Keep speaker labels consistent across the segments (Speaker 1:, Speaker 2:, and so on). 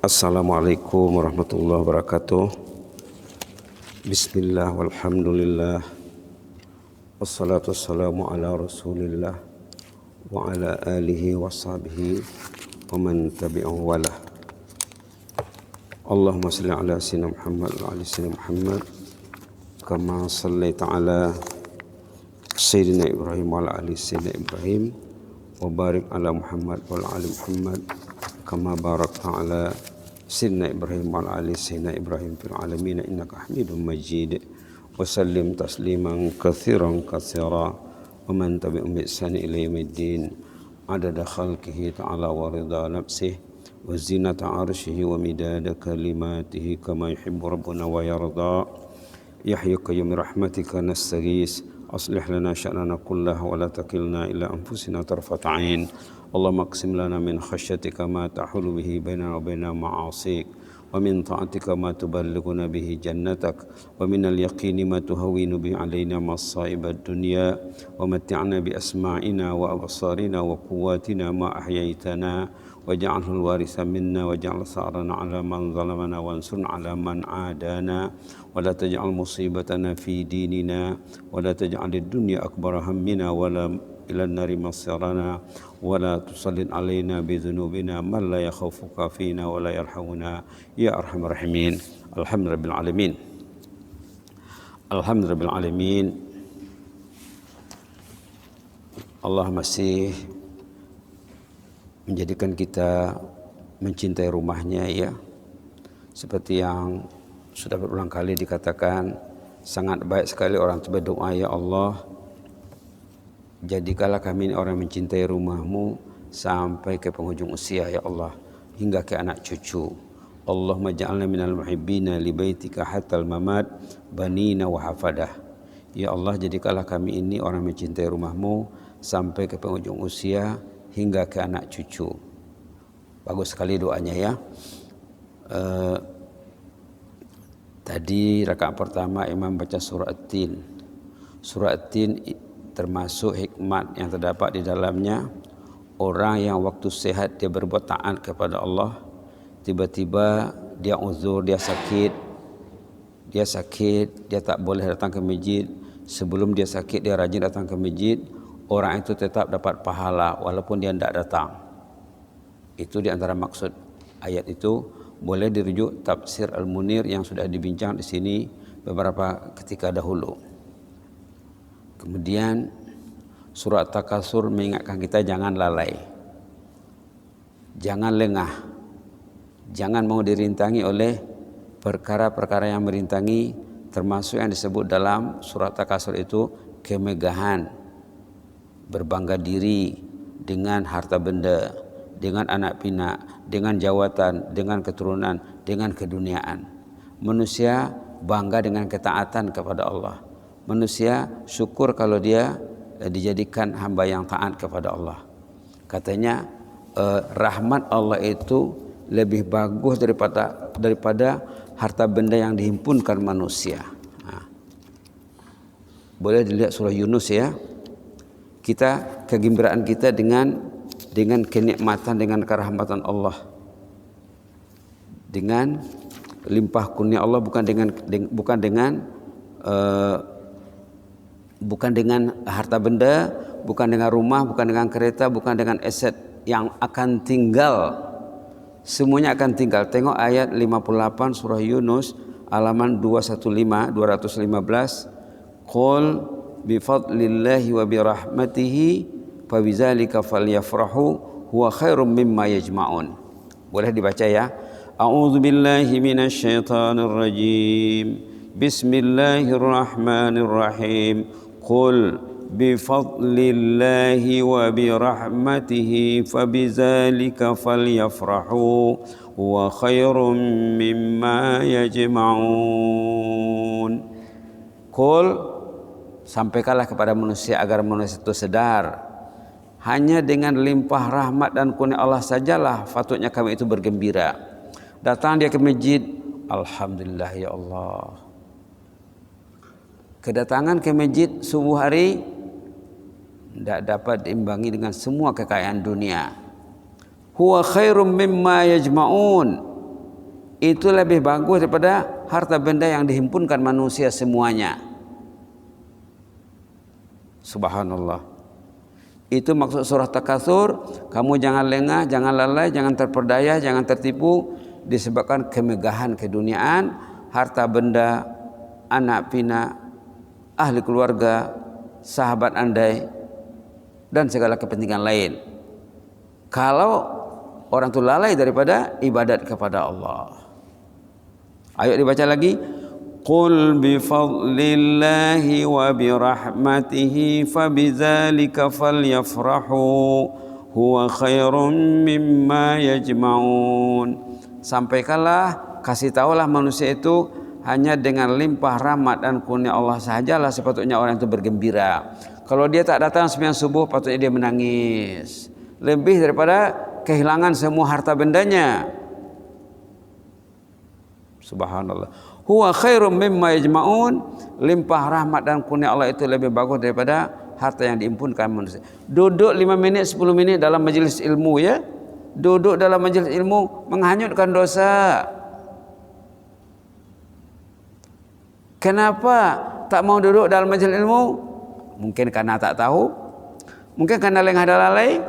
Speaker 1: Assalamualaikum warahmatullahi wabarakatuh. Bismillah walhamdulillah. Wassalatu wassalamu ala rasulillah wa ala alihi wa sahbihi wa man tabi'ahu walah. Allahumma salli ala sayyidina Muhammad wa ala sayyidina Muhammad kama sallaita ala sayyidina Ibrahim wa ala ali sayyidina Ibrahim wa barik ala Muhammad wa ala ali Muhammad kama barakta ala sayyidina Ibrahim wa ala ali sayyidina Ibrahim fil alamin innaka Hamidum Majid. Wa sallim tasliman katsiran katsira wa man tabi'ahum bi ihsan ila yaumiddin adada khalqihi ta'ala wa ridha nafsihi wa zinata arshihi wa midada kalimatihi kama yuhibbu rabbuna wa yarda. Ya hayyu qayyum rahmatika nastaghis aslih lana sya'nana kullahu wa la takilna ila anfusina tarfata 'ain. Allahumma aqsim lana min khasyatika ma tahulu bihi bainana wa baina ma'asik wa min ta'atika ma tuballighuna bihi jannatak wa min al-yaqini ma tuhawwinu bihi alaina masa'ib ad-dunya wa matti'na bi asma'ina wa absarina wa quwwatina ma ahyaytana waj'alhu al-waritha minna waj'al sa'rana 'ala man zalamana wansurna 'ala man 'adana wa la taj'al musibatana fi dinina wa la taj'al ad-dunya akbara hammina wa la ila an-nari masirana wa la tusallit 'alaina bi dhunubina man la yakhafuka fina wa la yarhamuna ya arhamar rahimin. Alhamdulillahil alamin. Alhamdulillahil alamin. Allah masih menjadikan kita mencintai rumahnya, ya, seperti yang sudah berulang kali dikatakan, sangat baik sekali orang berdoa, ya Allah, jadikanlah kami ini orang mencintai rumahmu sampai ke penghujung usia, ya Allah, hingga ke anak cucu. Allahumma ja'alna minal muhibbina li baitika hatal mamat banina wa hafadah. Ya Allah, jadikanlah kami ini orang mencintai rumahmu sampai ke penghujung usia hingga ke anak cucu. Bagus sekali doanya, ya. Tadi rakaat pertama imam baca surah At-Tin. Surah At-Tin termasuk hikmat yang terdapat di dalamnya. Orang yang waktu sehat dia berbuat taat kepada Allah, tiba-tiba dia uzur, dia sakit, dia tak boleh datang ke masjid. Sebelum dia sakit dia rajin datang ke masjid, orang itu tetap dapat pahala walaupun dia tidak datang. Itu di antara maksud ayat itu. Boleh dirujuk tafsir Al-Munir yang sudah dibincang di sini beberapa ketika dahulu. Kemudian surah At-Takasur mengingatkan kita jangan lalai, jangan lengah, jangan mau dirintangi oleh perkara-perkara yang merintangi, termasuk yang disebut dalam surah At-Takasur itu kemegahan, berbangga diri dengan harta benda, dengan anak pinak, dengan jawatan, dengan keturunan, dengan keduniaan. Manusia bangga dengan ketaatan kepada Allah. Manusia syukur kalau dia dijadikan hamba yang taat kepada Allah. Katanya rahmat Allah itu lebih bagus daripada harta benda yang dihimpunkan manusia. Boleh dilihat surah Yunus, ya. Kita kegembiraan kita dengan kenikmatan, dengan kerahmatan Allah, dengan limpah kurnia Allah, bukan dengan harta benda, bukan dengan rumah, bukan dengan kereta, bukan dengan aset yang akan tinggal. Semuanya akan tinggal. Tengok ayat 58 surah Yunus halaman 215. Qul bi fadlillahi wa bi rahmatihi fabidzalika falyafrahu huwa khairum mimma yajma'un. Boleh dibaca, ya. A'udzu billahi minasy syaithanir rajim. Bismillahirrahmanirrahim. Qul bi fadlillahi wa bi rahmatihi fabidzalika falyafrahu huwa khairum mimma yajma'un. Qul, sampaikanlah kepada manusia agar manusia itu sadar, hanya dengan limpah rahmat dan kurnia Allah sajalah patutnya kami itu bergembira. Datang dia ke masjid, alhamdulillah ya Allah. Kedatangan ke masjid subuh hari tidak dapat diimbangi dengan semua kekayaan dunia. Huwa khairum mimma yajma'un. itu lebih bagus daripada harta benda yang dihimpunkan manusia semuanya. Subhanallah. Itu maksud surah Takatsur. Kamu jangan lengah, jangan lalai, jangan terperdaya, jangan tertipu disebabkan kemegahan keduniaan, harta benda, anak pinak, ahli keluarga, sahabat andai, dan segala kepentingan lain. Kalau orang itu lalai daripada ibadat kepada Allah. Ayo dibaca lagi. Qul bi fadlillahi wa bi rahmatihi fabidzalika falyafrahu huwa khairum mimma yajma'un. Sampaikanlah, kasih tahulah manusia itu hanya dengan limpah rahmat dan kurnia Allah sahajalah sepatutnya orang itu bergembira. Kalau dia tak datang sembahyang subuh, patutnya dia menangis. Lebih daripada kehilangan semua harta bendanya. Subhanallah. Huwa khairum mimma yajma'un. Limpah rahmat dan kurnia Allah itu lebih bagus daripada harta yang diimpunkan manusia. Duduk 5 menit 10 menit dalam majelis ilmu, ya. Duduk dalam majelis ilmu menghanyutkan dosa. Kenapa tak mau duduk dalam majelis ilmu? Mungkin karena tak tahu, mungkin karena lengah dan lalai,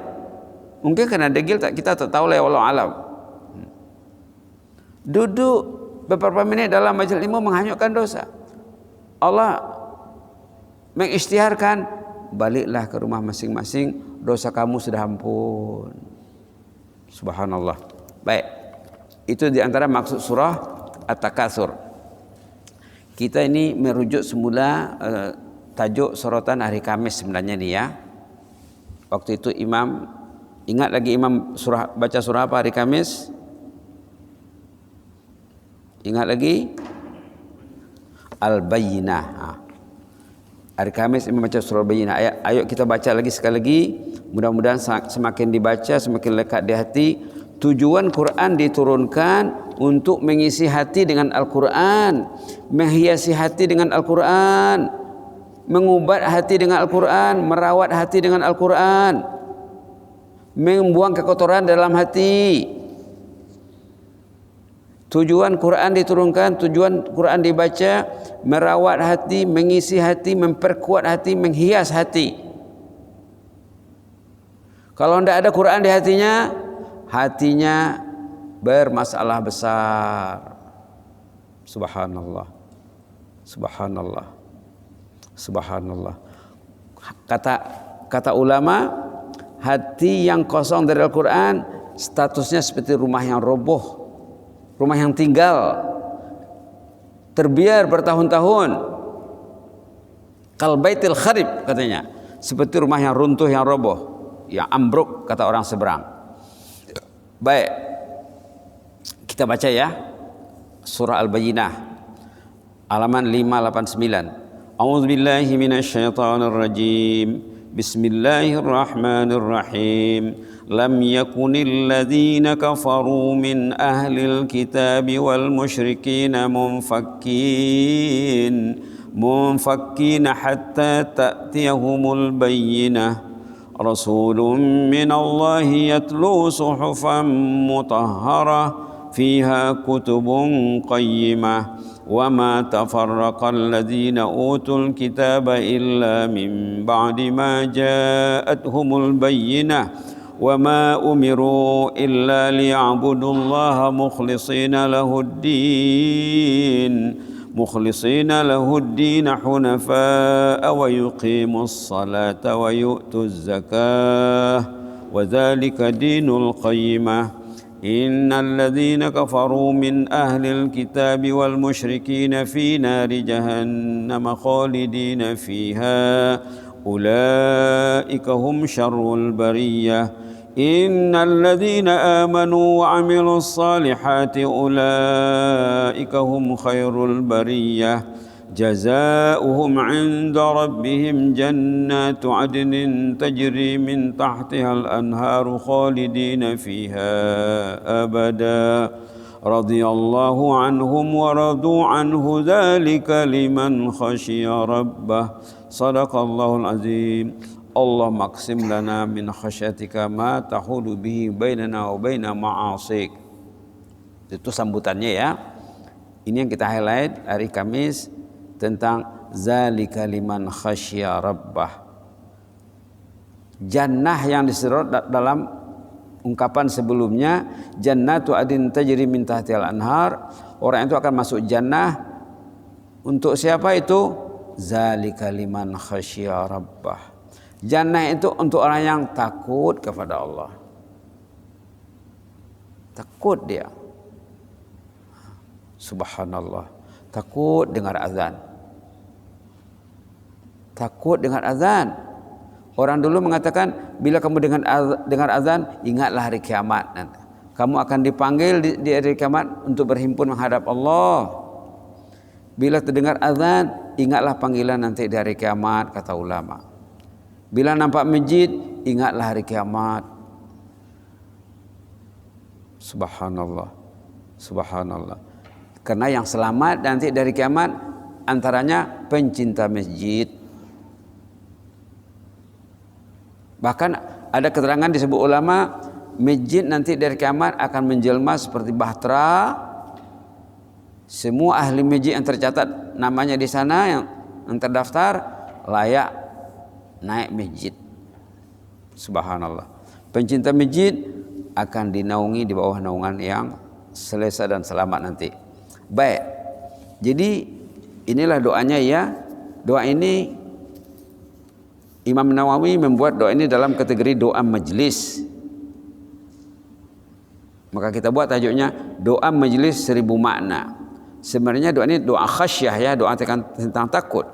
Speaker 1: mungkin karena degil, kita tak tahu lah, wallahu alam. Duduk beberapa menit dalam majelis ilmu menghanyutkan dosa. Allah mengisytiharkan, baliklah ke rumah masing-masing, dosa kamu sudah ampun. Subhanallah. Baik, itu diantara maksud surah At-Takatsur. Kita ini merujuk semula tajuk sorotan hari Kamis sebenarnya nih, ya. Waktu itu Imam, ingat lagi Imam baca surah apa hari Kamis? Ingat lagi? Al-Bayyinah. Hari Kamis Imam baca surah Al-Bayyinah. Ayo kita baca lagi sekali lagi. Mudah-mudahan semakin dibaca semakin lekat di hati. Tujuan Quran diturunkan untuk mengisi hati dengan Al-Quran, menghiasi hati dengan Al-Quran, mengubat hati dengan Al-Quran, merawat hati dengan Al-Quran, membuang kekotoran dalam hati. Tujuan Quran diturunkan, tujuan Quran dibaca, merawat hati, mengisi hati, memperkuat hati, menghias hati. Kalau tidak ada Quran di hatinya, hatinya bermasalah besar. Subhanallah. Subhanallah. Subhanallah. Kata ulama, hati yang kosong dari Al-Quran statusnya seperti rumah yang roboh, rumah yang tinggal, terbiar bertahun-tahun. Kal baitil kharib katanya, seperti rumah yang runtuh, yang roboh, yang ambruk kata orang seberang. Baik, kita baca ya surah Al-Bayyinah halaman 589. A'udzubillahi minasyaitonirrajim. Bismillahirrahmanirrahim. Lam yakunil ladzina kafaru min ahlil kitabi wal musyrikina munfakkina hatta ta'tiyahumul bayyinah. Rasulun minallahi yatlu suhufan mutahharah fiha kutubun qayyimah. وَمَا تَفَرَّقَ الَّذِينَ أُوتُوا الْكِتَابَ إِلَّا مِنْ بَعْدِ مَا جَاءَتْهُمُ الْبَيِّنَةُ وَمَا أُمِرُوا إِلَّا لِيَعْبُدُوا اللَّهَ مُخْلِصِينَ لَهُ الدِّينَ حُنَفَاءَ وَيُقِيمُوا الصَّلَاةَ وَيُؤْتُوا الزَّكَاةَ وَذَلِكَ دِينُ الْقَيِّمَةِ. إن الذين كفروا من أهل الكتاب والمشركين في نار جهنم خالدين فيها أولئك هم شر البرية. إن الذين آمنوا وعملوا الصالحات أولئك هم خير البرية. جزاؤهم عند ربهم جنات عدن تجري من تحتها الأنهار خالدين فيها أبدا رضي الله عنهم ورضوا عنه ذلك لمن خشي ربه صدق الله العظيم. اللهم اقسم لنا من خشيتك ما تحول به بيننا وبين معاصيك. Itu sambutannya ya. Ini yang kita highlight hari Kamis tentang zalika liman khasya rabbah. Jannah yang diserot dalam ungkapan sebelumnya, jannatu adin tajri min tahtihal anhar. Orang itu akan masuk jannah. Untuk siapa itu? Zalika liman khasya rabbah. Jannah itu untuk orang yang takut kepada Allah. Takut dia. Subhanallah. Takut dengar azan. Takut dengar azan. Orang dulu mengatakan, bila kamu dengar azan, ingatlah hari kiamat. Kamu akan dipanggil di hari kiamat untuk berhimpun menghadap Allah. Bila terdengar azan, ingatlah panggilan nanti di hari kiamat, kata ulama. Bila nampak masjid, ingatlah hari kiamat. Subhanallah. Subhanallah. Karena yang selamat nanti dari kiamat antaranya pencinta masjid. Bahkan ada keterangan disebut ulama, masjid nanti dari kiamat akan menjelma seperti bahtera. Semua ahli masjid yang tercatat namanya di sana yang terdaftar layak naik masjid. Subhanallah. Pencinta masjid akan dinaungi di bawah naungan yang selesa dan selamat nanti. Baik. Jadi inilah doanya ya. Doa ini Imam Nawawi membuat doa ini dalam kategori doa majlis. Maka kita buat tajuknya doa majlis 1000 makna. Sebenarnya doa ini doa khasyah ya, doa tentang takut.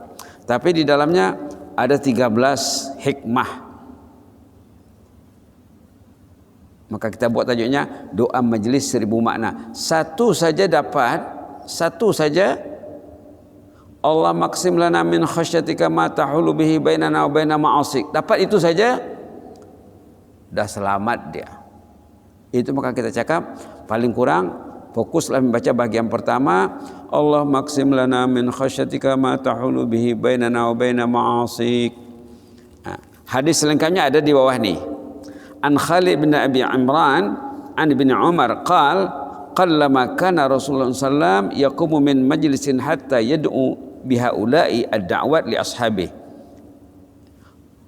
Speaker 1: Tapi di dalamnya ada 13 hikmah. Maka kita buat tajuknya doa majlis 1000 makna. Satu saja Allah maksim lana min khasyatika ma tahulu bihi bainana wa baina ma'asik. Dapat itu saja dah selamat dia. Itu maka kita cakap paling kurang fokuslah membaca bagian pertama, Allah maksim lana min khasyatika ma tahulu bihi bainana wa baina ma'asik. Hadis selengkapnya ada di bawah ni. An Khalid bin Abi Imran an Ibn Umar qallama kana Rasulullah sallallahu yaqumu min majlisin hatta yad'u bihaula'i ad-da'wat li ashabi.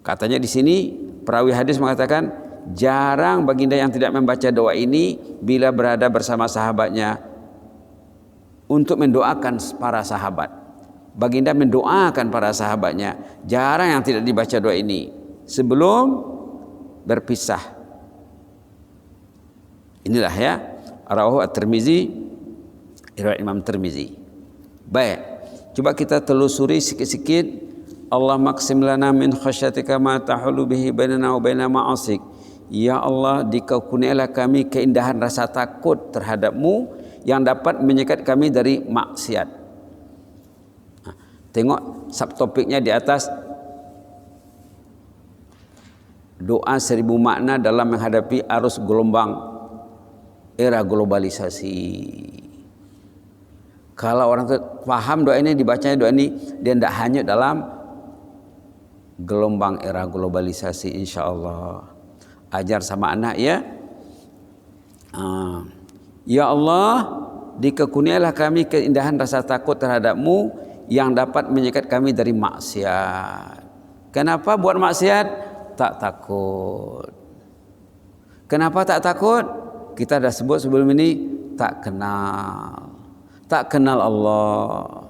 Speaker 1: Katanya di sini perawi hadis mengatakan jarang baginda yang tidak membaca doa ini bila berada bersama sahabatnya untuk mendoakan para sahabat. Baginda mendoakan para sahabatnya, jarang yang tidak dibaca doa ini sebelum berpisah. Inilah ya rawahu at-Tirmizi, riwayat Imam Tirmizi. Baik. Coba kita telusuri sikit-sikit. Allah maksim lana min khasyatika ma tahulu bihi bainana wa baina ma'asik. Ya Allah, dikaruniailah kami keindahan rasa takut terhadap-Mu yang dapat menyekat kami dari maksiat. Tengok subtopiknya di atas. Doa 1000 makna dalam menghadapi arus gelombang era globalisasi. Kalau orang itu paham doa ini, dibacanya doa ini, dia tidak hanya dalam gelombang era globalisasi, insya Allah. Ajar sama anak ya. Ya Allah, dikaruniailah kami keindahan rasa takut terhadap-Mu yang dapat menyekat kami dari maksiat. Kenapa buat maksiat? Tak takut. Kenapa tak takut? Kita dah sebut sebelum ini, tak kenal. Tak kenal Allah.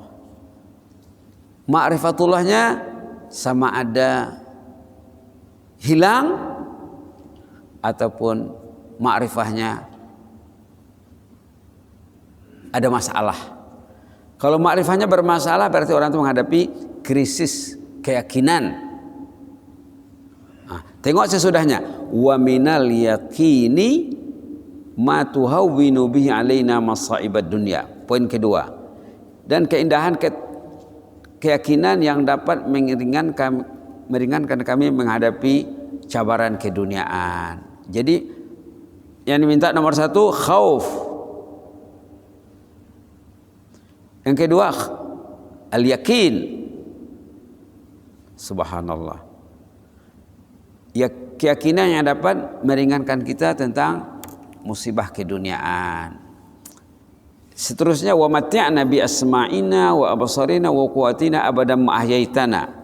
Speaker 1: Ma'rifatullahnya sama ada hilang ataupun ma'rifahnya ada masalah. Kalau ma'rifahnya bermasalah berarti orang itu menghadapi krisis keyakinan. Tengok sesudahnya. Wa minal yaqini ma tuhawwinu bihi alaina masaibad dunya. Poin kedua. Dan keindahan keyakinan yang dapat meringankan kami menghadapi cabaran keduniaan. Jadi yang diminta nomor 1 khauf. Yang kedua al-yakin. Subhanallah. Ya, keyakinan yang dapat meringankan kita tentang musibah keduniaan. Seterusnya wa matti'na bi asma'ina wa absarina wa quwwatina abadan ma ahyaitana.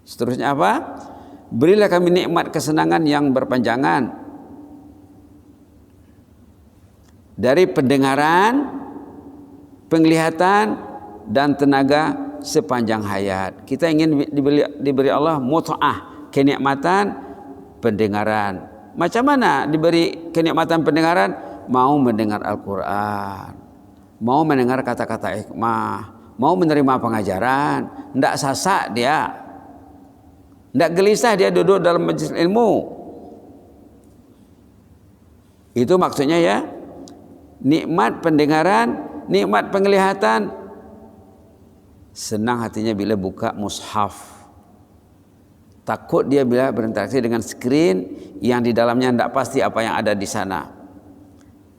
Speaker 1: Seterusnya apa? Berilah kami nikmat kesenangan yang berpanjangan dari pendengaran, penglihatan dan tenaga sepanjang hayat. Kita ingin diberi Allah mut'ah, kenikmatan pendengaran. Macam mana diberi kenikmatan pendengaran? Mau mendengar Al-Quran, mau mendengar kata-kata hikmah, mau menerima pengajaran, tidak sasak dia, tidak gelisah dia duduk dalam majelis ilmu. Itu maksudnya ya, nikmat pendengaran, nikmat penglihatan. Senang hatinya bila buka mushaf. Takut dia bila berinteraksi dengan screen yang di dalamnya tidak pasti apa yang ada di sana.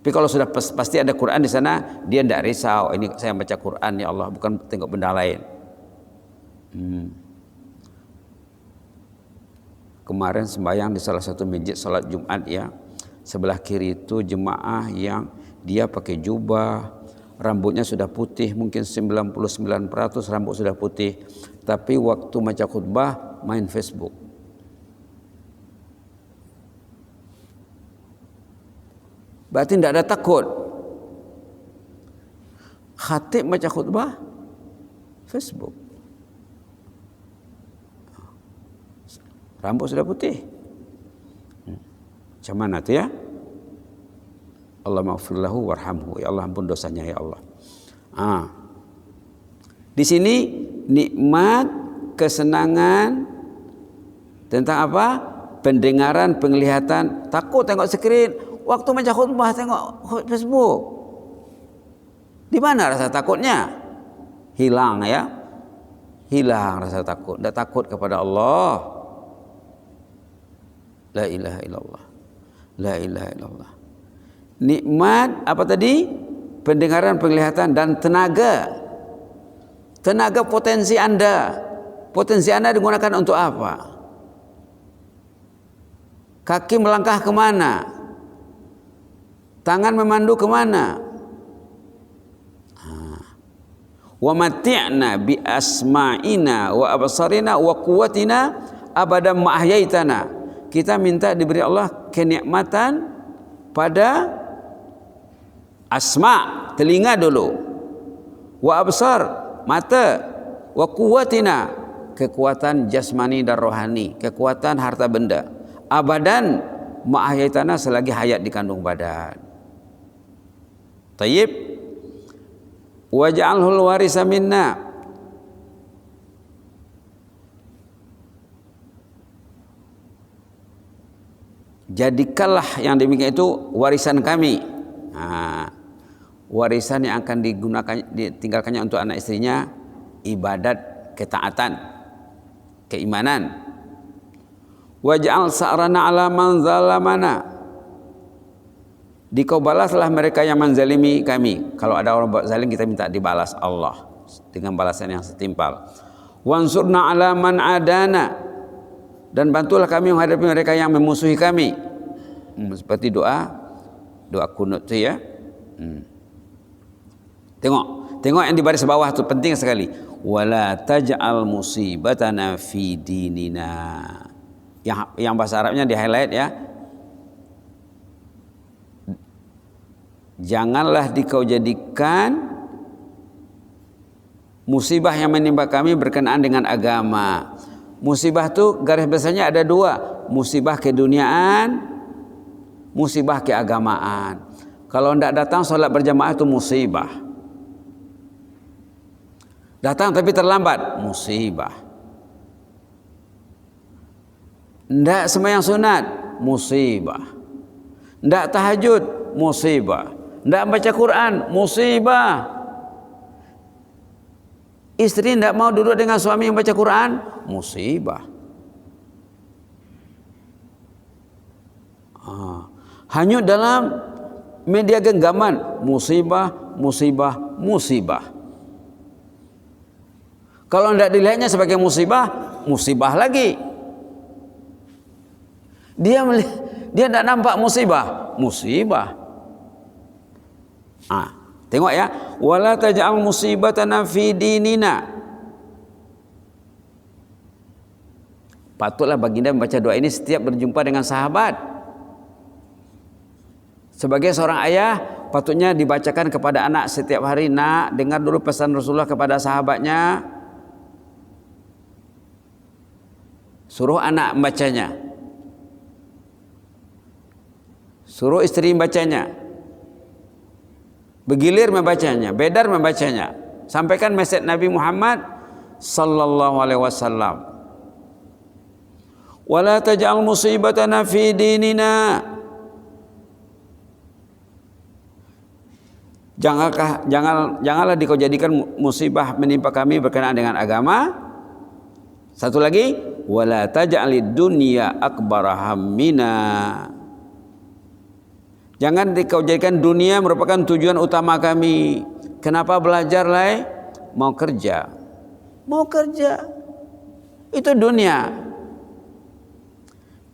Speaker 1: Tapi kalau sudah pasti ada Quran di sana, dia tidak risau. Ini saya baca Quran ya Allah, bukan tengok benda lain. Kemarin sembahyang di salah satu masjid salat Jumat ya, sebelah kiri itu jemaah yang dia pakai jubah, rambutnya sudah putih, mungkin 99% rambut sudah putih, tapi waktu baca khutbah main Facebook. Berarti tidak ada takut. Khatib baca khutbah Facebook, rambut sudah putih. Macam mana tu ya? Allah maghfir lahu warhamhu, ya Allah ampun dosanya ya Allah. Di sini nikmat kesenangan tentang apa? Pendengaran, penglihatan. Takut tengok skrin. Waktu baca khutbah tengok Facebook. Di mana rasa takutnya? Hilang ya. Hilang rasa takut. Tidak takut kepada Allah. La ilaha illallah. La ilaha illallah. Nikmat apa tadi? Pendengaran, penglihatan dan tenaga. Tenaga potensi Anda. Potensi Anda digunakan untuk apa? Kaki melangkah kemana? Tangan memandu kemana? Wa matti'na bi asma'ina wa absarina wa quwwatina abadan ma ahyaitana. Kita minta diberi Allah kenikmatan pada asma, telinga dulu. Wa absar, mata. Wa quwwatina, kekuatan jasmani dan rohani, kekuatan harta benda. Abadan ma ahyaitana, selagi hayat di kandung badan. Tayyib. Waj'alhul warisa minna. Jadikanlah yang demikian itu warisan kami. Warisan yang akan ditinggalkannya untuk anak istrinya, ibadat, ketaatan, keimanan. Waj'al sa'rana ala man zalamana. Dikau balaslah mereka yang menzalimi kami. Kalau ada orang buat zalim, kita minta dibalas Allah dengan balasan yang setimpal. Wansurna ala man adana. Dan bantulah kami menghadapi mereka yang memusuhi kami. Seperti doa kunut tu ya. Tengok yang di baris bawah tu penting sekali. Wala taj'al musibatana fi dinina. Yang bahasa Arabnya di highlight ya. Janganlah dikau jadikan musibah yang menimpa kami berkenaan dengan agama. Musibah tu garis besarnya ada dua. Musibah keduniaan, musibah keagamaan. Kalau tidak datang solat berjamaah itu musibah. Datang tapi terlambat, musibah. Tidak sembahyang sunat, musibah. Tidak tahajud, musibah. Tidak baca Quran, musibah. Istri tidak mau duduk dengan suami yang baca Quran, musibah. Hanyut dalam media genggaman, musibah, musibah, musibah. Kalau tidak dilihatnya sebagai musibah, musibah lagi. Dia tidak nampak musibah, musibah. Tengok ya, wala taj'al musibatana fi dinina. Patutlah baginda membaca doa ini setiap berjumpa dengan sahabat. Sebagai seorang ayah, patutnya dibacakan kepada anak setiap hari. Nak, dengar dulu pesan Rasulullah kepada sahabatnya. Suruh anak membacanya. Suruh istri membacanya. Bergilir membacanya, bedar membacanya. Sampaikan mesej Nabi Muhammad sallallahu alaihi wasallam. Wala taj'al musibatana fi dinina. Janganlah dikau jadikan musibah menimpa kami berkenaan dengan agama. Satu lagi, wala taj'alid dunya akbara hammina. Jangan dikau jadikan dunia merupakan tujuan utama kami. Kenapa belajar, Lai? Mau kerja. Mau kerja. Itu dunia.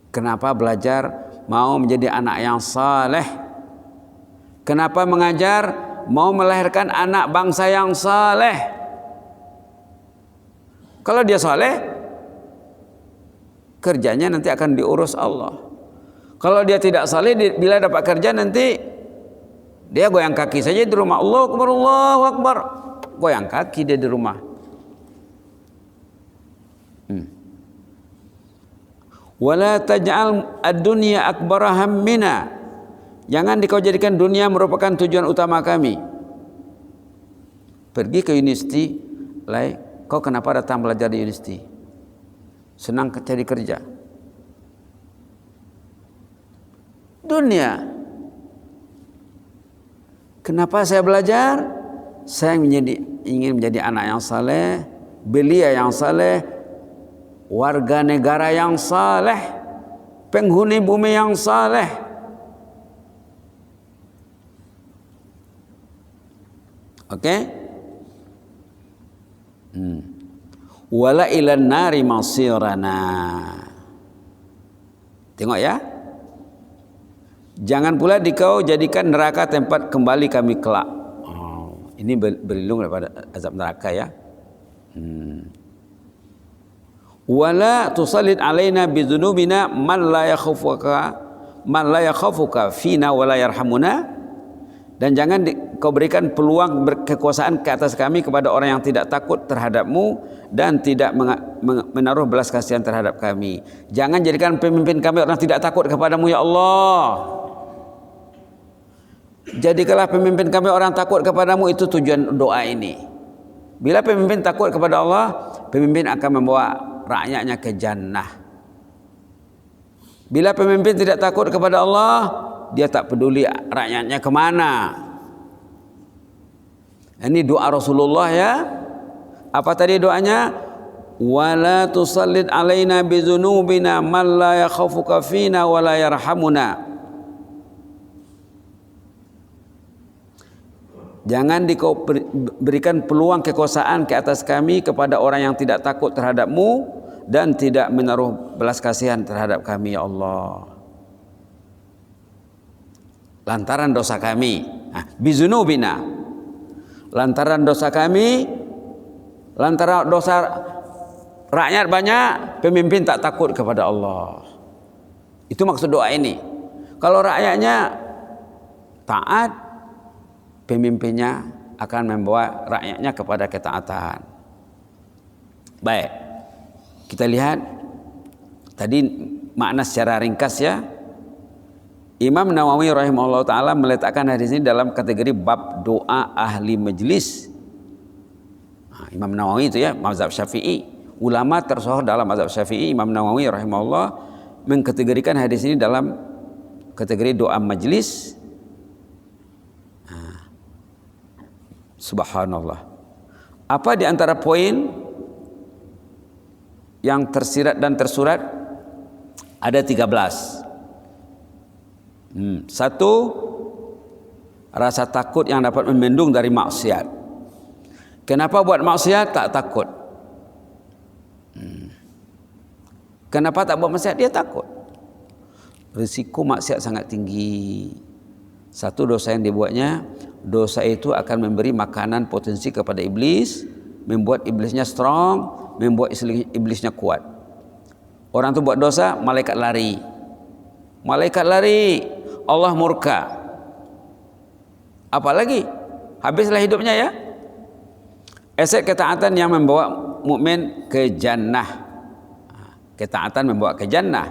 Speaker 1: Kenapa belajar? Mau menjadi anak yang saleh. Kenapa mengajar? Mau melahirkan anak bangsa yang saleh. Kalau dia saleh, kerjanya nanti akan diurus Allah. Kalau dia tidak saleh, bila dapat kerja nanti dia goyang kaki saja di rumah. Allahu Akbar, Allahu Akbar. Goyang kaki dia di rumah. Wala taj'al ad-dunya akbara hammina. Jangan dikau jadikan dunia merupakan tujuan utama kami. Pergi ke universiti, Lai, kau kenapa datang belajar di universiti? Senang cari kerja. Dunia. Kenapa saya belajar? Saya ingin menjadi anak yang saleh, belia yang saleh, warga negara yang saleh, penghuni bumi yang saleh. Oke? Wala ilan nari masirana. Tengok ya. Jangan pula dikau jadikan neraka tempat kembali kami kelak. Ini berlindung daripada azab neraka ya. Wala tusallid alaina bidzunubina man la yakhafuka fina wala yarhamuna. Dan jangan kau berikan peluang kekuasaan ke atas kami kepada orang yang tidak takut terhadapmu dan tidak menaruh belas kasihan terhadap kami. Jangan jadikan pemimpin kami orang tidak takut kepadamu ya Allah. Jadikanlah pemimpin kami orang takut kepadamu, itu tujuan doa ini. Bila pemimpin takut kepada Allah, pemimpin akan membawa rakyatnya ke jannah. Bila pemimpin tidak takut kepada Allah, dia tak peduli rakyatnya kemana. Ini doa Rasulullah ya. Apa tadi doanya? Wala tusallid alaina bizunubina man la yakhafuka fina wa la yarhamuna. Jangan dikau berikan peluang kekuasaan ke atas kami kepada orang yang tidak takut terhadapmu dan tidak menaruh belas kasihan terhadap kami ya Allah. Lantaran dosa kami, bizunubina, lantaran dosa kami, lantaran dosa rakyat banyak, pemimpin tak takut kepada Allah. Itu maksud doa ini. Kalau rakyatnya taat, pemimpinnya akan membawa rakyatnya kepada ketaatan. Baik, kita lihat tadi makna secara ringkas ya. Imam Nawawi rahimahullah ta'ala meletakkan hadis ini dalam kategori bab doa ahli majlis. Imam Nawawi itu ya, mazhab Syafi'i. Ulama tersohor dalam mazhab Syafi'i, Imam Nawawi rahimahullah mengkategorikan hadis ini dalam kategori doa majlis. Subhanallah. Apa di antara poin yang tersirat dan tersurat? Ada 13. Satu, rasa takut yang dapat membendung dari maksiat. Kenapa buat maksiat? Tak takut. Kenapa tak buat maksiat? Dia takut. Risiko maksiat sangat tinggi.
Speaker 2: Satu dosa yang dibuatnya, dosa itu akan memberi makanan potensi kepada iblis, membuat iblisnya strong, membuat iblisnya kuat. Orang itu buat dosa, malaikat lari. Malaikat lari, Allah murka. Apalagi habislah hidupnya ya. Aset ketaatan yang membawa mukmin ke jannah. Ketaatan membawa ke jannah.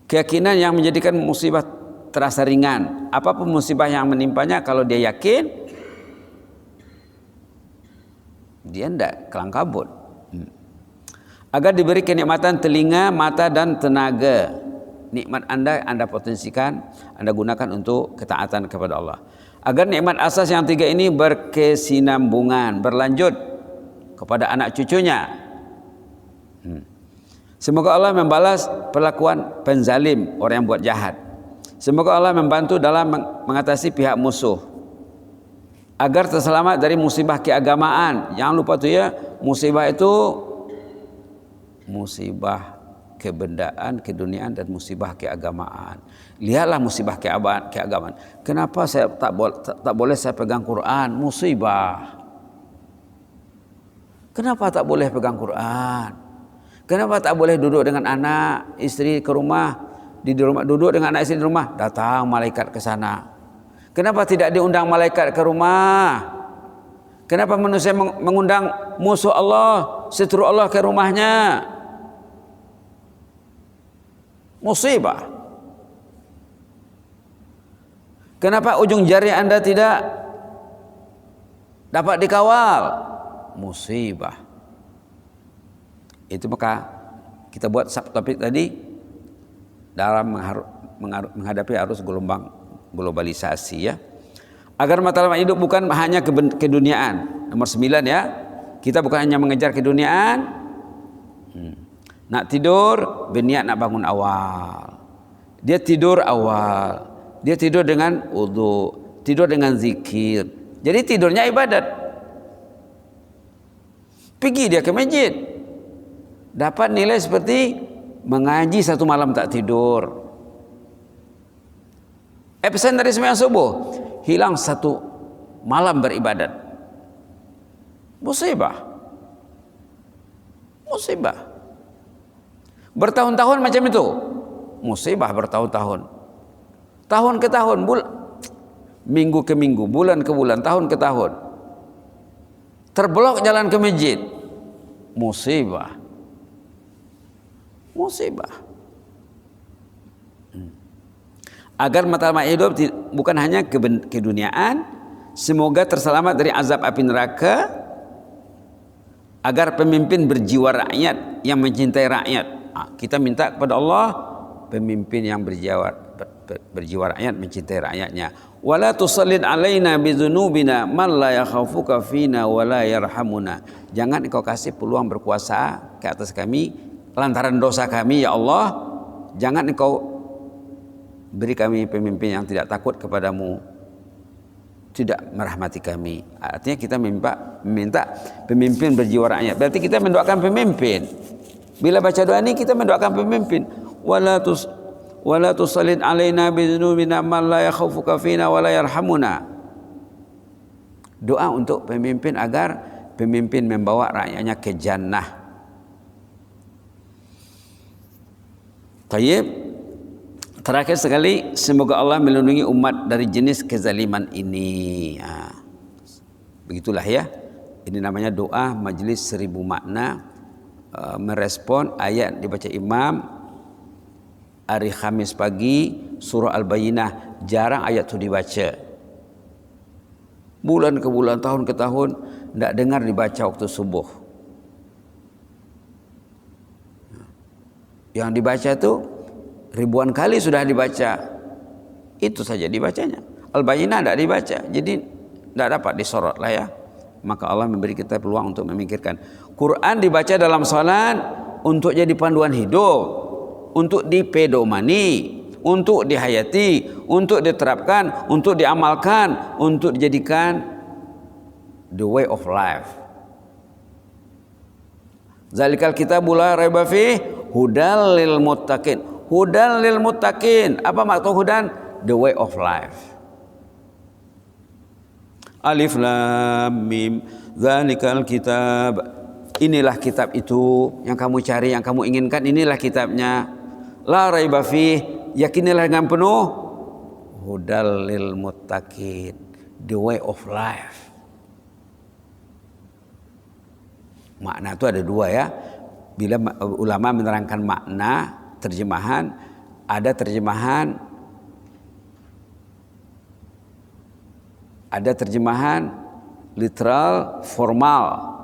Speaker 2: Keyakinan yang menjadikan musibah terasa ringan. Apapun musibah yang menimpanya, kalau dia yakin, dia tidak kelang kabut. Agar diberi kenikmatan telinga, mata dan tenaga. Nikmat Anda potensikan, Anda gunakan untuk ketaatan kepada Allah. Agar nikmat asas yang tiga ini berkesinambungan, berlanjut kepada anak cucunya. Semoga Allah membalas perlakuan penzalim, orang yang buat jahat. Semoga Allah membantu dalam mengatasi pihak musuh. Agar terselamat dari musibah keagamaan. Jangan lupa tuh ya, musibah itu musibah kebendaan, keduniaan dan musibah keagamaan. Lihatlah musibah keagamaan. Kenapa saya tak boleh saya pegang Quran? Musibah. Kenapa tak boleh pegang Quran? Kenapa tak boleh duduk dengan anak, istri ke rumah, di rumah duduk dengan anak istri di rumah, datang malaikat ke sana. Kenapa tidak diundang malaikat ke rumah? Kenapa manusia mengundang musuh Allah, seteru Allah ke rumahnya? Musibah. Kenapa ujung jari Anda tidak dapat dikawal? Musibah. Itu maka kita buat subtopik tadi dalam menghadapi arus gelombang globalisasi ya. Agar matlamat hidup bukan hanya keduniaan. Nomor 9 ya. Kita bukan hanya mengejar keduniaan. Nak tidur, berniat nak bangun awal. Dia tidur awal. Dia tidur dengan wudu, tidur dengan zikir. Jadi tidurnya ibadat. Pergi dia ke masjid, dapat nilai seperti mengaji satu malam tak tidur. Absen dari sembahyang subuh, hilang satu malam beribadat. Musibah. Musibah. Bertahun-tahun macam itu, musibah bertahun-tahun, tahun ke tahun, minggu ke minggu, bulan ke bulan, tahun ke tahun. Terblok jalan ke masjid, musibah, musibah. Agar matlamat hidup bukan hanya keduniaan, semoga terselamat dari azab api neraka. Agar pemimpin berjiwa rakyat yang mencintai rakyat. Kita minta kepada Allah pemimpin yang berjiwa rakyat, mencintai rakyatnya. Wala tusallid alaina bidzunubina man la yakhafuka fina wala yarhamuna. Jangan engkau kasih peluang berkuasa ke atas kami lantaran dosa kami ya Allah. Jangan engkau beri kami pemimpin yang tidak takut kepadamu, tidak merahmati kami. Artinya kita meminta pemimpin berjiwa rakyat. Berarti kita mendoakan pemimpin. Bila baca doa ini kita mendoakan pemimpin. Wala tusallid alaina bidzunubina man la yakhafuka fina wala yarhamuna. Doa untuk pemimpin agar pemimpin membawa rakyatnya ke jannah. Tayyib. Terakhir sekali, semoga Allah melindungi umat dari jenis kezaliman ini. Begitulah ya. Ini namanya doa majlis 1000 makna. Merespon ayat dibaca imam hari Khamis pagi surah Al-Bayyinah. Jarang ayat itu dibaca. Bulan ke bulan, tahun ke tahun tidak dengar dibaca waktu subuh. Yang dibaca itu ribuan kali sudah dibaca. Itu saja dibacanya. Al-Bayyinah tidak dibaca. Jadi tidak dapat disorot lah ya. Maka Allah memberi kita peluang untuk memikirkan. Quran dibaca dalam salat untuk jadi panduan hidup, untuk dipedomani, untuk dihayati, untuk diterapkan, untuk diamalkan, untuk dijadikan the way of life. Zalikal kitabul la raiba fih hudal lil muttaqin. Hudan lil muttaqin. Apa maksud hudan? the way of life. Alif lam mim, dzalikal kitab. Inilah kitab itu yang kamu cari, yang kamu inginkan, inilah kitabnya. La raiba fih, yakinilah dengan penuh. Hudal lil muttaqin, the way of life. Makna itu ada dua ya. Bila ulama menerangkan makna, terjemahan, ada terjemahan literal, formal.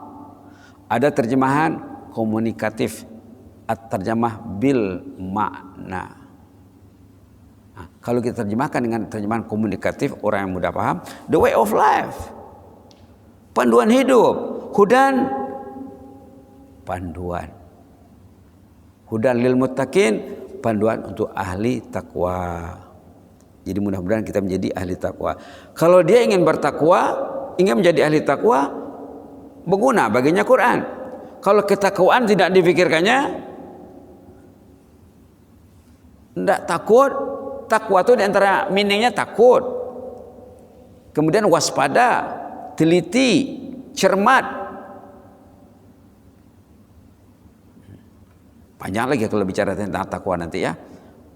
Speaker 2: Ada terjemahan komunikatif, at-terjemah bil makna. Nah, kalau kita terjemahkan dengan terjemahan komunikatif, orang yang mudah paham, the way of life, panduan hidup. Hudan, panduan. Hudan lil muttaqin, panduan untuk ahli takwa. Jadi mudah-mudahan kita menjadi ahli takwa. Kalau dia ingin bertakwa, ingin menjadi ahli takwa, berguna baginya Quran. Kalau ketakwaan tidak dipikirkannya, tidak takut. Takwa itu diantara meaningnya takut, kemudian waspada, teliti, cermat. Panjang lagi kalau bicara tentang takwa nanti ya.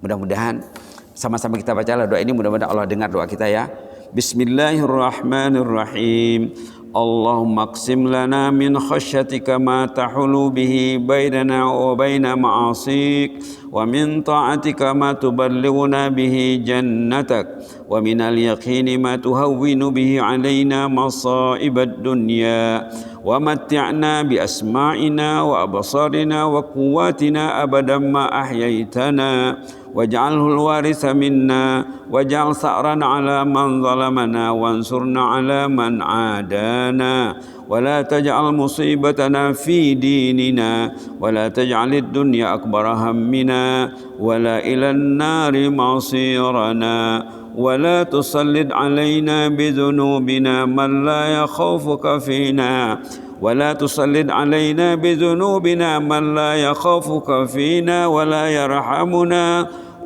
Speaker 2: Mudah-mudahan sama-sama kita bacalah doa ini, mudah-mudahan Allah dengar doa kita ya. Bismillahirrahmanirrahim. Allahumma qsim lana min khasyatika ma tahulu bihi bainana wa baina ma'asik, wa min ta'atika ma tuballighuna bihi jannatak, wa min al-yaqini ma tuhawwinu bihi alaina masa'ibad dunya, wa matti'na bi asma'ina wa absarina wa quwwatina abadan ma ahyaitana, waj'alhu al-waritha minna waj'al sa'rana 'ala man zalamana wansurna 'ala man 'adana wa la taj'al musibatana fi dinina wa la taj'alid dunya akbara hammina wa la ilan nari masirana wa la tusallid 'alaina bi dhunubina man la yakhafuka fina ولا تسلط علينا بذنوبنا من لا يخافك فينا ولا يرحمنا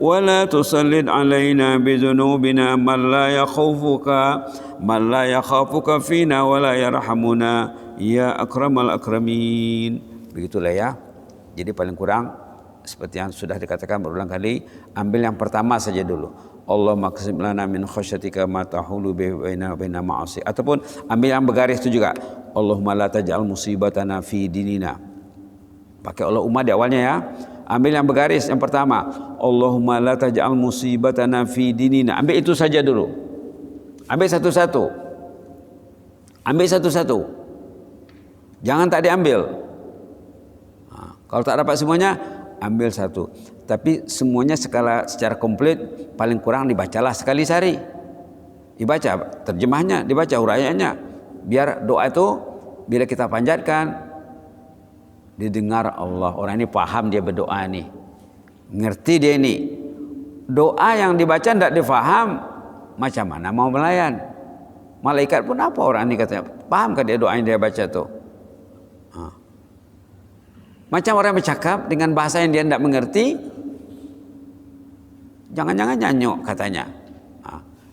Speaker 2: ولا تسلط علينا بذنوبنا من لا يخافك فينا ولا يرحمنا يا أكرم الأكرمين. Begitulah ya. Jadi paling kurang seperti yang sudah dikatakan berulang kali, ambil yang pertama saja dulu. Allahumma qsim lana min khasyatika ma tahulu baina ma'asi, ataupun ambil yang bergaris itu juga. Allahumma la taj'al musibatana fi dinina. Pakai Allahumma di awalnya ya. Ambil yang bergaris yang pertama. Allahumma la taj'al musibatana fi dinina. Ambil itu saja dulu. Ambil satu-satu. Ambil satu-satu. Jangan tak diambil. Nah, kalau tak dapat semuanya, ambil satu. Tapi semuanya secara komplit paling kurang dibacalah sekali sehari. Dibaca terjemahnya, dibaca uraiannya. Biar doa itu bila kita panjatkan didengar Allah. Orang ini paham dia berdoa nih. Ngerti dia ini. Doa yang dibaca tidak difaham, macam mana mau melayan? Malaikat pun apa orang ini katanya? Pahamkah dia doa yang dia baca tuh? Macam orang bercakap dengan bahasa yang dia tidak mengerti, jangan-jangan nyanyuk katanya.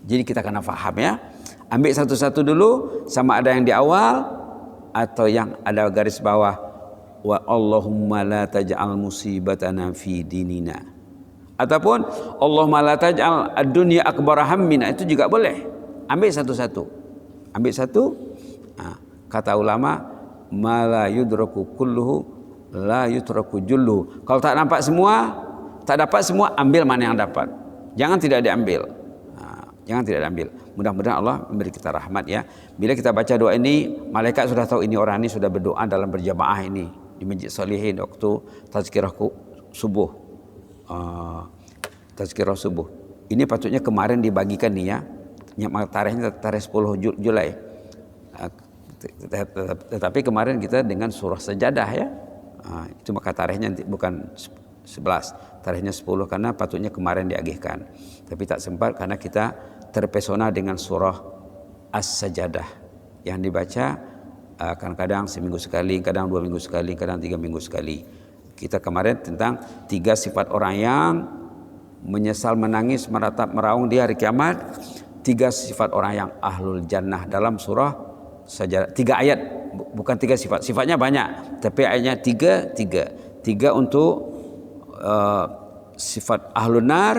Speaker 2: Jadi kita kena faham ya. Ambil satu-satu dulu, sama ada yang di awal atau yang ada garis bawah. Wa Allahumma la taj'al musibatana fi dinina. Ataupun Allahumma la taj'al ad-dunya akbara hammina, itu juga boleh. Ambil satu-satu. Ambil satu. Kata ulama, ma la yudraku kulluhu la yutraku julluhu. Kalau tak nampak semua, tak dapat semua, ambil mana yang dapat. Jangan tidak diambil. Jangan tidak diambil. Mudah-mudahan Allah memberi kita rahmat ya. Bila kita baca doa ini, malaikat sudah tahu ini orang ini sudah berdoa dalam berjamaah ini di Masjid Salihin waktu tazkirah subuh. Tazkirah subuh. Ini patutnya kemarin dibagikan nih ya. Tarikhnya tarikh 10 Julai. Tetapi kemarin kita dengan surah Sajadah ya. Itu maka tarikhnya bukan 11, tarikhnya 10 karena patutnya kemarin diagihkan. Tapi tak sempat karena kita terpesona dengan surah As-Sajadah yang dibaca kadang-kadang seminggu sekali, kadang 2 minggu sekali, kadang 3 minggu sekali. Kita kemarin tentang 3 sifat orang yang menyesal, menangis, meratap, meraung di hari kiamat. 3 sifat orang yang ahlul jannah dalam surah saja. 3 ayat, bukan 3 sifat. Sifatnya banyak, tapi ayatnya 3 untuk sifat ahlun nar,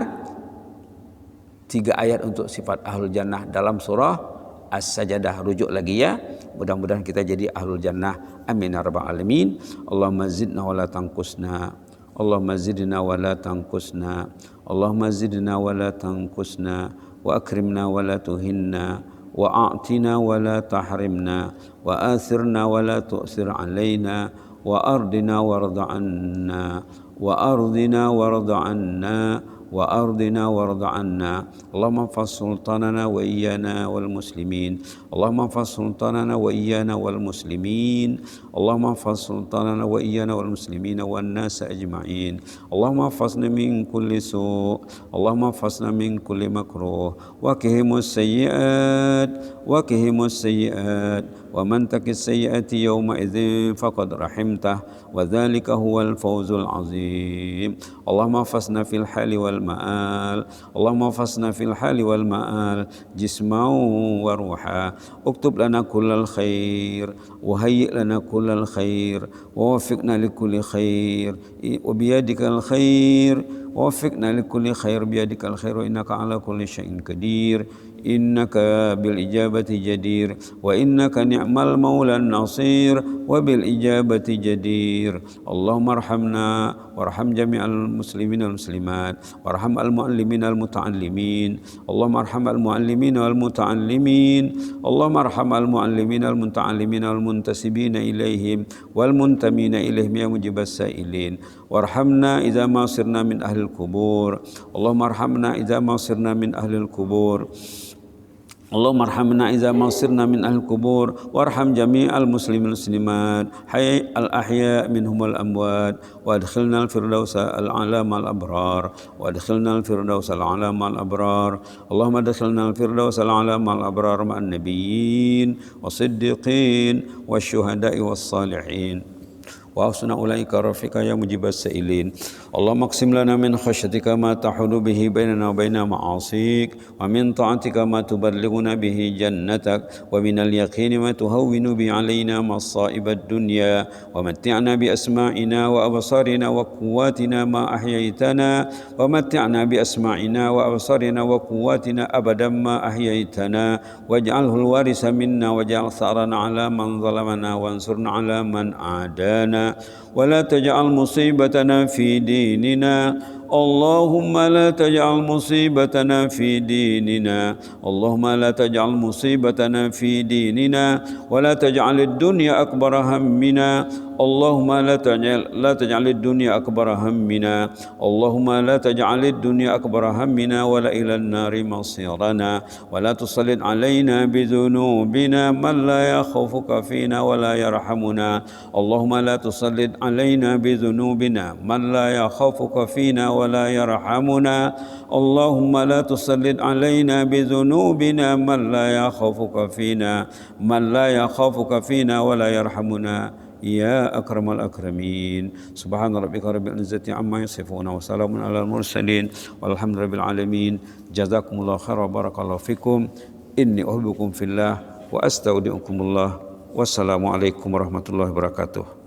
Speaker 2: 3 ayat untuk sifat ahlul jannah dalam surah As-Sajdah. Rujuk lagi ya. Mudah-mudahan kita jadi ahlul jannah. Amin ya rabbal alamin. Allahumma zidna wa la tanqusna. Allahumma zidna wa la tanqusna. Allahumma zidna wa la tanqusna. Wa akrimna wa la tuhinna. Wa a'tina wa la tahrimna. Wa athirna wa la tu'thir alaina. Wa ardina warda anna. Wa ardina warda anna. وأرضنا وارض عنا اللهم احفظ سلطاننا وإيانا والمسلمين اللهم احفظ سلطاننا وإيانا والمسلمين اللهم احفظ سلطاننا وإيانا والمسلمين والناس أجمعين اللهم احفظنا من كل سوء اللهم احفظنا من كل مكروه وقهم السيئات ومن تك السيئات يومئذ فقد رحمته وذلك هو الفوز العظيم اللهم احفظنا في الحال والمآل اللهم احفظنا في الحال والمآل جسما وروحا اكتب لنا كل الخير وهيئ لنا كل الخير ووفقنا لكل خير وبيدك الخير ووفقنا لكل خير بيدك الخير وإنك على كل شيء قدير إنك بالإجابة جدير وإنك نعم المولى النصير وبالإجابة جدير اللهم ارحمنا وارحم جميع المسلمين والمسلمات وارحم المعلمين والمتعلمين اللهم ارحم المعلمين والمتعلمين اللهم ارحم المعلمين والمتعلمين والمنتسبين إليهم والمنتمين إليهم يا مجيب السائلين وارحمنا إذا ما صرنا من أهل القبور اللهم ارحمنا إذا ما صرنا من أهل القبور اللهم ارحمنا إذا ما صرنا من أهل القبور وارحم جميع المسلمين والمسلمات حي الأحياء منهم والأموات وادخلنا الفردوس الأعلى مع الأبرار وادخلنا الفردوس الأعلى مع الأبرار اللهم ادخلنا الفردوس الأعلى مع الأبرار مع النبيين والصديقين والشهداء والصالحين وحسن أولئك رفيقا يا مجيب السائلين اللهم اقسم لنا من خشيتك ما تحول به بيننا وبين معاصيك ومن طاعتك ما تبلغنا به جنتك ومن اليقين ما تهون به علينا مصائب الدنيا ومتعنا بأسماعنا وأبصارنا وقواتنا ما أحييتنا ومتعنا بأسماعنا وأبصارنا وقواتنا أبدا ما أحييتنا واجعله الوارث منا واجعل ثأرنا على من ظلمنا وانصرنا على من عادانا ولا تجعل مصيبتنا في ديننا اللهم لا تجعل مصيبتنا في ديننا اللهم لا تجعل مصيبتنا في ديننا ولا تجعل الدنيا أكبر همنا اللهم لا تجعل الدنيا أكبر همنا اللهم لا تجعل الدنيا أكبر همنا ولا إلى النار مصيرنا ولا تسلط علينا بذنوبنا من لا يخافك فينا ولا يرحمنا اللهم لا تسلط علينا بذنوبنا من لا يخافك فينا ولا يرحمنا اللهم لا تسلط علينا بذنوبنا من لا يخافك فينا ولا يرحمنا يا أكرم الأكرمين سبحان ربك رب العزة عما يصفون وسلام على المرسلين والحمد لله العالمين جزاكم الله خيرا وبارك الله فيكم إني أحبكم في الله وأستودعكم الله والسلام عليكم ورحمة الله وبركاته.